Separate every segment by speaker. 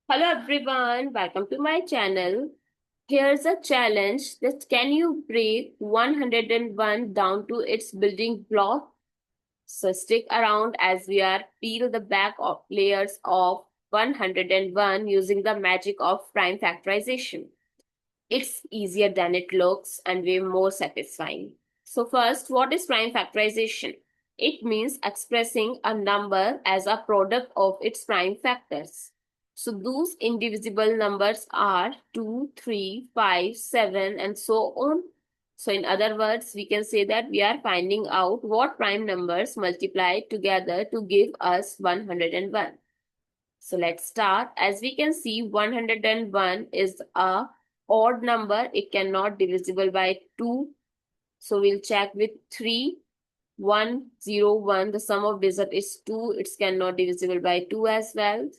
Speaker 1: Hello everyone, welcome to my channel. Here's a challenge that can you break 101 down to its building block? So stick around as we are peel the back of layers of 101 using the magic of prime factorization. It's easier than it looks and way more satisfying. So first, what is prime factorization? It means expressing a number as a product of its prime factors. So those indivisible numbers are 2, 3, 5, 7, and so on. So in other words, we can say that we are finding out what prime numbers multiply together to give us 101. So let's start. As we can see, 101 is a odd number. It cannot divisible by 2. So we'll check with 3. 101. The sum of digit is 2. It cannot divisible by 2 as well.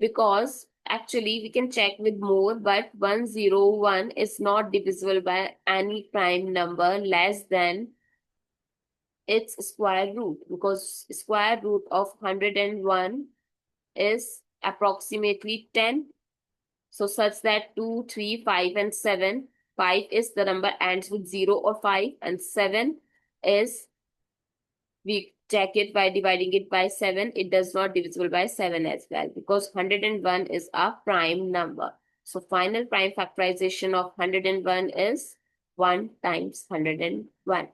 Speaker 1: Because actually we can check with more, but 101 is not divisible by any prime number less than its square root. Because square root of 101 is approximately 10. So such that 2, 3, 5 and 7. 5 is the number ends with 0 or 5 and 7 is, we check it by dividing it by 7. It does not divisible by 7 as well because 101 is a prime number. So final prime factorization of 101 is 1 times 101.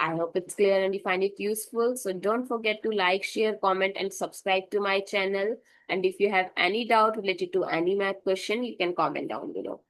Speaker 1: I hope it's clear and you find it useful. So don't forget to like, share, comment, and subscribe to my channel. And if you have any doubt related to any math question, you can comment down below.